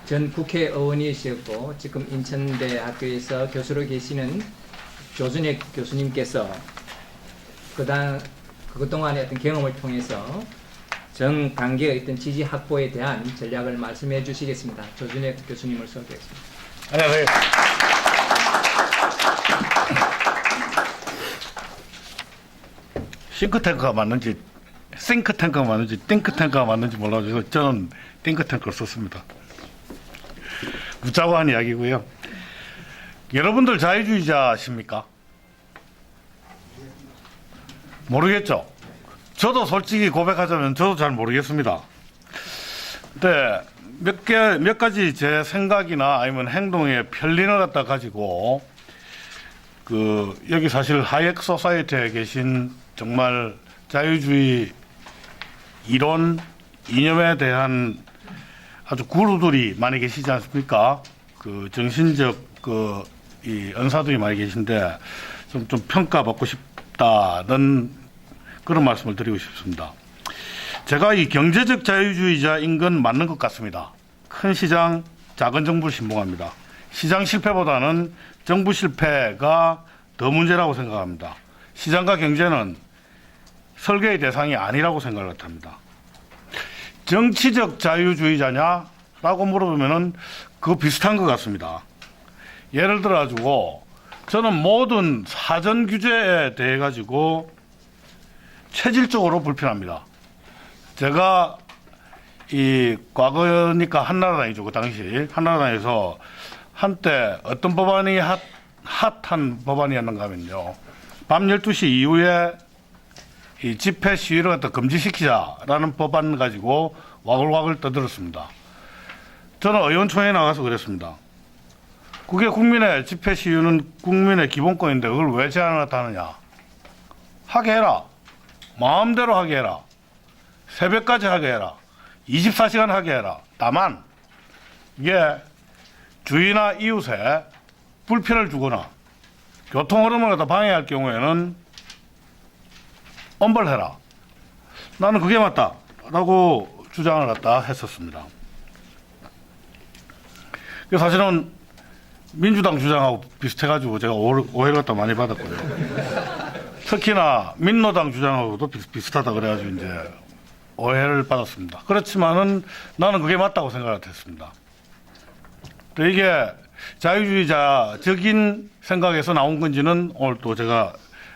전 국회의원이셨고 지금 인천대학교에서 교수로 계시는 조준혁 교수님께서 그동안의 어떤 경험을 통해서 정관계의 어떤 지지 확보에 대한 전략을 말씀해 주시겠습니다. 조준혁 교수님을 소개하겠습니다. 안녕하세요. 싱크탱크가 맞는지 싱크탱크가 맞는지 띵크탱크가 맞는지 몰라서 저는 띵크탱크를 썼습니다. 웃자고 한 이야기고요. 여러분들 자유주의자십니까? 모르겠죠? 저도 솔직히 고백하자면 저도 잘 모르겠습니다. 근데 몇 가지 제 생각이나 아니면 행동의 편리를 갖다 가지고 여기 사실 하이엑 소사이어티에 계신 정말 자유주의 이론 이념에 대한 아주 구루들이 많이 계시지 않습니까? 정신적 이 은사들이 많이 계신데 좀 평가받고 싶다는 그런 말씀을 드리고 싶습니다. 제가 이 경제적 자유주의자인 건 맞는 것 같습니다. 큰 시장, 작은 정부를 신봉합니다. 시장 실패보다는 정부 실패가 더 문제라고 생각합니다. 시장과 경제는 설계의 대상이 아니라고 생각을 합니다. 정치적 자유주의자냐라고 물어보면은 그거 비슷한 것 같습니다. 예를 들어 가지고 저는 모든 사전 규제에 대해 가지고 체질적으로 불편합니다. 제가 이 과거니까 한나라당이죠. 그 당시 한나라당에서 한때 어떤 법안이 핫한 법안이었는가 하면요. 밤 12시 이후에 이 집회 시위를 갖다 금지시키자라는 법안 가지고 와글와글 떠들었습니다. 저는 의원총회에 나가서 그랬습니다. 그게 국민의 집회 시위는 국민의 기본권인데 그걸 왜 제한을 하느냐. 하게 해라. 마음대로 하게 해라. 새벽까지 하게 해라. 24시간 하게 해라. 다만 이게 주위나 이웃에 불편을 주거나 교통 흐름을 갖다 방해할 경우에는 엄벌해라. 나는 그게 맞다라고 주장을 갖다 했었습니다. 사실은 민주당 주장하고 비슷해가지고 제가 오해를 갖다 많이 받았고요. 특히나 민노당 주장하고도 비슷하다 그래가지고 이제 오해를 받았습니다. 그렇지만은 나는 그게 맞다고 생각을 했습니다. 이게 자유주의자적인 생각에서 나온 건지는 오늘 또 제가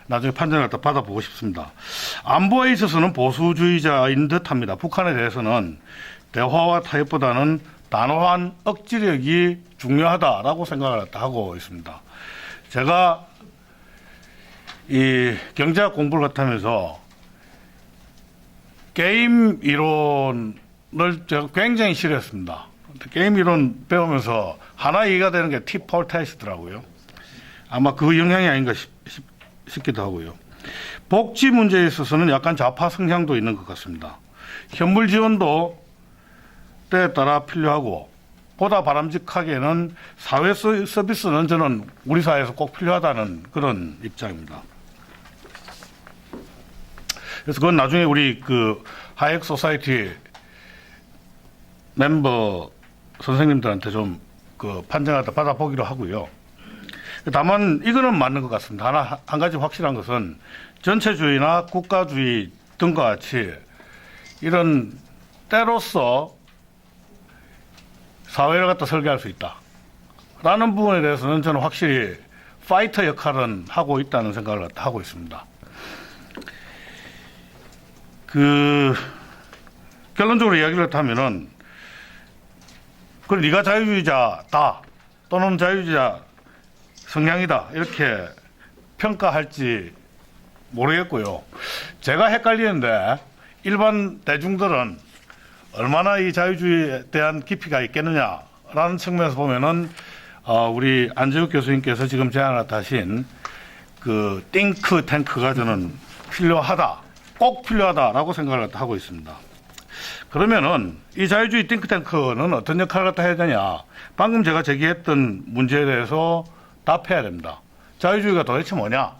나중에 판단을 갖다 받아보고 싶습니다. 안보에 있어서는 보수주의자인 듯합니다. 북한에 대해서는 대화와 타협보다는 단호한 억지력이 중요하다라고 생각을 하고 있습니다. 제가 이 경제학 공부를 하면서 게임 이론을 제가 굉장히 싫어했습니다. 게임 이론 배우면서 하나 이해가 되는 게 T-폴 테스트더라고요. 아마 그 영향이 아닌가 싶기도 하고요. 복지 문제에 있어서는 약간 좌파 성향도 있는 것 같습니다. 현물 지원도 때에 따라 필요하고 보다 바람직하게는 사회 서비스는 저는 우리 사회에서 꼭 필요하다는 그런 입장입니다. 그래서 그건 나중에 우리 하이엑 소사이티 멤버 선생님들한테 좀 판정을 받아보기로 하고요. 다만 이거는 맞는 것 같습니다. 한 가지 확실한 것은 전체주의나 국가주의 등과 같이 이런 때로서 사회를 갖다 설계할 수 있다. 라는 부분에 대해서는 저는 확실히 파이터 역할은 하고 있다는 생각을 하고 있습니다. 결론적으로 이야기를 하면은 네가 자유주의자다 또는 자유주의자 성향이다 이렇게 평가할지 모르겠고요. 제가 헷갈리는데 일반 대중들은 얼마나 이 자유주의에 대한 깊이가 있겠느냐라는 측면에서 보면은 우리 안재욱 교수님께서 지금 제안하신 띵크 탱크가 저는 필요하다, 꼭 필요하다라고 생각을 하고 있습니다. 그러면은 이 자유주의 띵크탱크는 어떤 역할을 갖다 해야 되냐? 방금 제가 제기했던 문제에 대해서 답해야 됩니다. 자유주의가 도대체 뭐냐?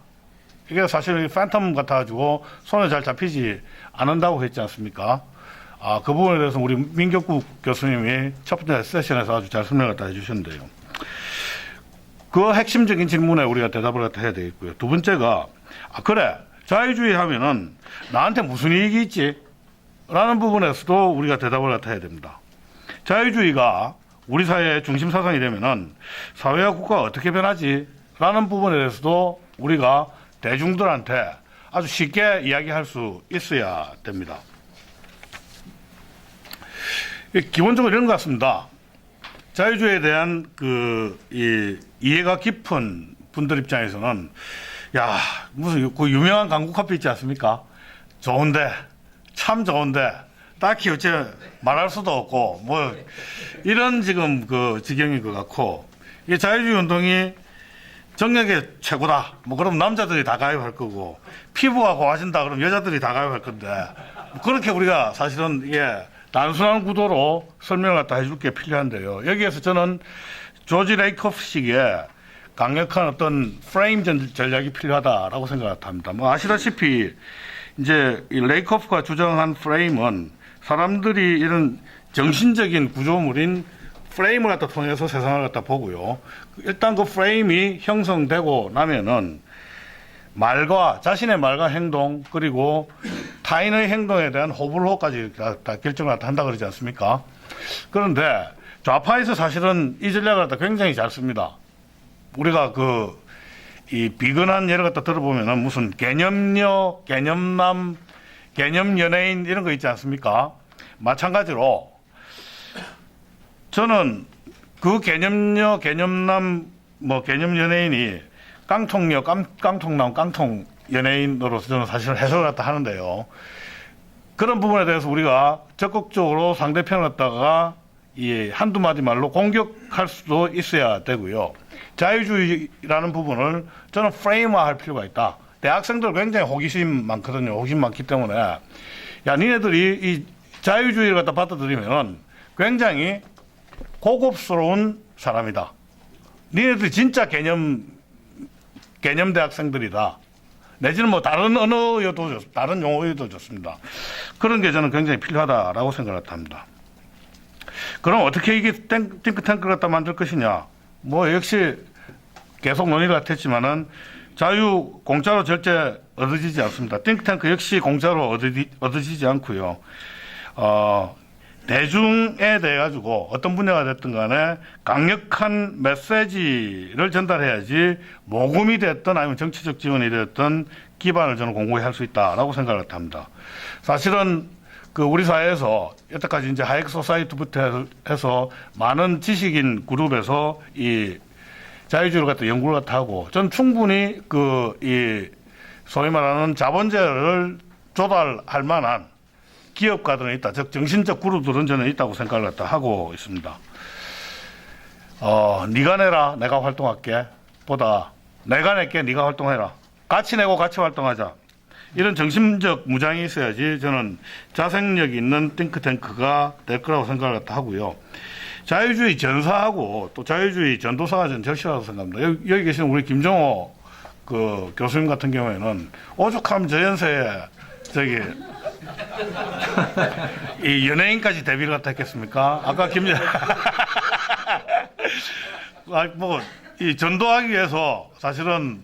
이게 사실 팬텀 같아가지고 손에 잘 잡히지 않는다고 했지 않습니까? 그 부분에 대해서 우리 민격국 교수님이 첫 번째 세션에서 아주 잘 설명을 다 해주셨는데요. 그 핵심적인 질문에 우리가 대답을 해야 되겠고요. 두 번째가, 그래, 자유주의 하면은 나한테 무슨 이익이 있지? 라는 부분에서도 우리가 대답을 해야 됩니다. 자유주의가 우리 사회의 중심 사상이 되면은 사회와 국가가 어떻게 변하지? 라는 부분에 대해서도 우리가 대중들한테 아주 쉽게 이야기할 수 있어야 됩니다. 기본적으로 이런 것 같습니다. 자유주의에 대한 이해가 깊은 분들 입장에서는, 야, 무슨 그 유명한 강국 커피 있지 않습니까? 좋은데, 참 좋은데, 딱히 어째 말할 수도 없고, 뭐, 이런 지금 그 지경인 것 같고, 이게 자유주의 운동이 정력의 최고다. 뭐, 그럼 남자들이 다 가입할 거고, 피부가 고와진다. 그럼 여자들이 다 가입할 건데, 그렇게 우리가 사실은 이게 단순한 구도로 설명을 갖다 해줄 게 필요한데요. 여기에서 저는 조지 레이커프식의 강력한 어떤 프레임 전략이 필요하다라고 생각합니다. 뭐 아시다시피 이제 이 레이커프가 주장한 프레임은 사람들이 이런 정신적인 구조물인 프레임을 갖다 통해서 세상을 갖다 보고요. 일단 그 프레임이 형성되고 나면은 자신의 말과 행동, 그리고 타인의 행동에 대한 호불호까지 다 결정을 한다 그러지 않습니까? 그런데 좌파에서 사실은 이 전략을 갖다 굉장히 잘 씁니다. 우리가 이 비근한 예를 갖다 들어보면은 무슨 개념녀, 개념남, 개념연예인 이런 거 있지 않습니까? 마찬가지로 저는 그 개념녀, 개념남, 개념연예인이 깡통녀, 깡통남, 깡통 연예인으로서 저는 사실은 해석을 갖다 하는데요. 그런 부분에 대해서 우리가 적극적으로 상대편을 갖다가 한두 마디 말로 공격할 수도 있어야 되고요. 자유주의라는 부분을 저는 프레임화할 필요가 있다. 대학생들 굉장히 호기심 많거든요. 호기심 많기 때문에 야, 니네들이 이 자유주의를 갖다 받아들이면 굉장히 고급스러운 사람이다. 니네들이 진짜 개념 대학생들이다. 내지는 뭐 다른 언어여도 다른 용어여도 좋습니다. 그런 게 저는 굉장히 필요하다라고 생각을 합니다. 그럼 어떻게 이게 띵크탱크를 갖다 만들 것이냐? 뭐 역시 계속 논의가 됐지만은 공짜로 절대 얻어지지 않습니다. 띵크탱크 역시 공짜로 얻어지지 않고요. 대중에 대해 가지고 어떤 분야가 됐든 간에 강력한 메시지를 전달해야지 모금이 됐든 아니면 정치적 지원이 됐든 기반을 저는 공고히 할 수 있다라고 생각을 합니다. 사실은 우리 사회에서 여태까지 이제 하이크 소사이티부터 해서 많은 지식인 그룹에서 이 자유주의를 갖다 연구를 갖다 하고 전 충분히 소위 말하는 자본제를 조달할 만한 기업가들은 있다. 즉 정신적 그룹들은 저는 있다고 생각을 갖다 하고 있습니다. 네가 내라 내가 활동할게 보다 내가 낼게 네가 활동해라. 같이 내고 같이 활동하자. 이런 정신적 무장이 있어야지 저는 자생력 있는 띵크탱크가 될 거라고 생각을 갖다 하고요. 자유주의 전사하고 또 자유주의 전도사가 저는 절실하다고 생각합니다. 여기 계신 우리 김정호 교수님 같은 경우에는 오죽하면 저 연세에 이 연예인까지 데뷔를 갖다 했겠습니까? 아까 이 전도하기 위해서 사실은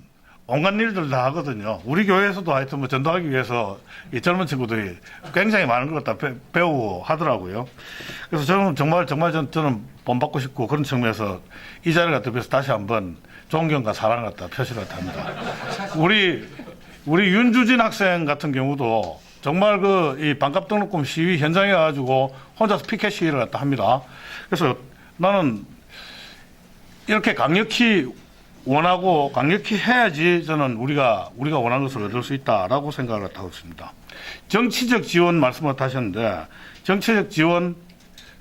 온갖 일들 다 하거든요. 우리 교회에서도 하여튼 전도하기 위해서 이 젊은 친구들이 굉장히 많은 걸 갖다 배우고 하더라고요. 그래서 저는 정말 저는 본받고 싶고 그런 측면에서 이 자리를 갖다 위해서 다시 한번 존경과 사랑을 갖다 표시를 합니다. 우리 윤주진 학생 같은 경우도 정말 이 반값 등록금 시위 현장에 가가지고 혼자서 피켓 시위를 갖다 합니다. 그래서 나는 이렇게 강력히 원하고 강력히 해야지 저는 우리가 원하는 것을 얻을 수 있다라고 생각을 하고 있습니다. 정치적 지원 말씀을 하셨는데 정치적 지원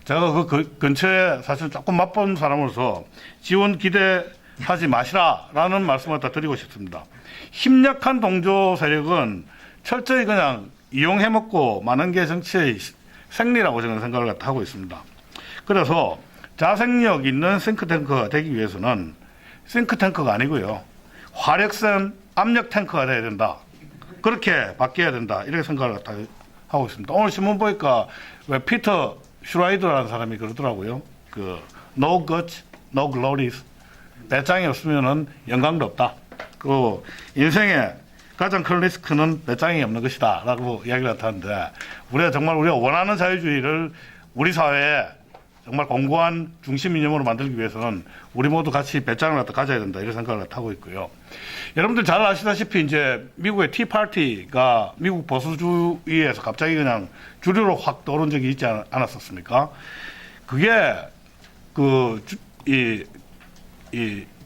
제가 그 근처에 사실 조금 맛본 사람으로서 지원 기대하지 마시라라는 말씀을 다 드리고 싶습니다. 힘약한 동조 세력은 철저히 그냥 이용해먹고 많은 게 정치의 생리라고 저는 생각을 하고 있습니다. 그래서 자생력 있는 싱크탱크가 되기 위해서는 싱크탱크가 아니고요. 화력센 압력 탱크가 돼야 된다. 그렇게 바뀌어야 된다. 이렇게 생각을 하고 있습니다. 오늘 신문 보니까 왜 피터 슈라이더라는 사람이 그러더라고요. 그 no guts, no glories. 배짱이 없으면은 영광도 없다. 그 인생의 가장 큰 리스크는 배짱이 없는 것이다라고 이야기를 하는데 우리가 원하는 자유주의를 우리 사회에 정말 공고한 중심 이념으로 만들기 위해서는 우리 모두 같이 배짱을 가져야 된다 이런 생각을 하고 있고요. 여러분들 잘 아시다시피 이제 미국의 티파티가 미국 보수주의에서 갑자기 그냥 주류로 확 떠오른 적이 있지 않았었습니까? 그게 이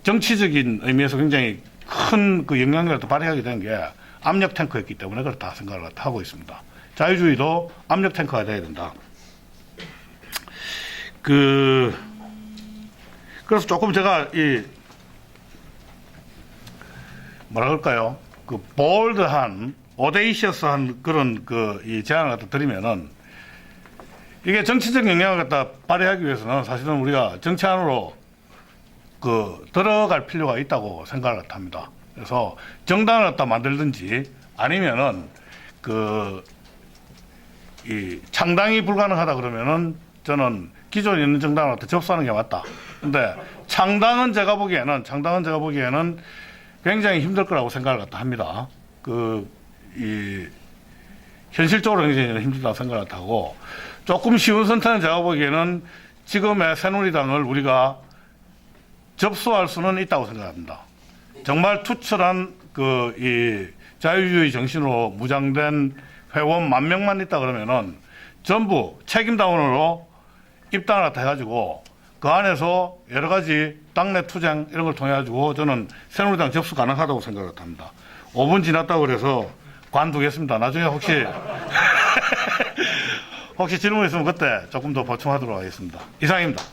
정치적인 의미에서 굉장히 큰 그 영향력을 발휘하게 된 게 압력 탱크였기 때문에 그렇다 생각을 하고 있습니다. 자유주의도 압력 탱크가 돼야 된다. 그래서 조금 제가 뭐라 그럴까요? 볼드한, 오데이셔스한 그런 이 제안을 갖다 드리면은 이게 정치적 영향을 갖다 발휘하기 위해서는 사실은 우리가 정치 안으로 들어갈 필요가 있다고 생각을 합니다. 그래서 정당을 갖다 만들든지 아니면은 이 창당이 불가능하다 그러면은 저는 기존에 있는 정당을 갖다 접수하는 게 맞다. 근데 창당은 제가 보기에는 굉장히 힘들 거라고 생각을 갖다 합니다. 현실적으로 굉장히 힘들다고 생각을 하고 조금 쉬운 선택은 제가 보기에는 지금의 새누리당을 우리가 접수할 수는 있다고 생각합니다. 정말 투철한 이 자유주의 정신으로 무장된 회원 10,000명만 있다 그러면은 전부 책임당원으로 입당을 갖다 해가지고 그 안에서 여러 가지 당내 투쟁 이런 걸 통해 가지고 저는 새누리당 접수 가능하다고 생각을 합니다. 5분 지났다고 그래서 관두겠습니다. 나중에 혹시 질문 있으면 그때 조금 더 보충하도록 하겠습니다. 이상입니다.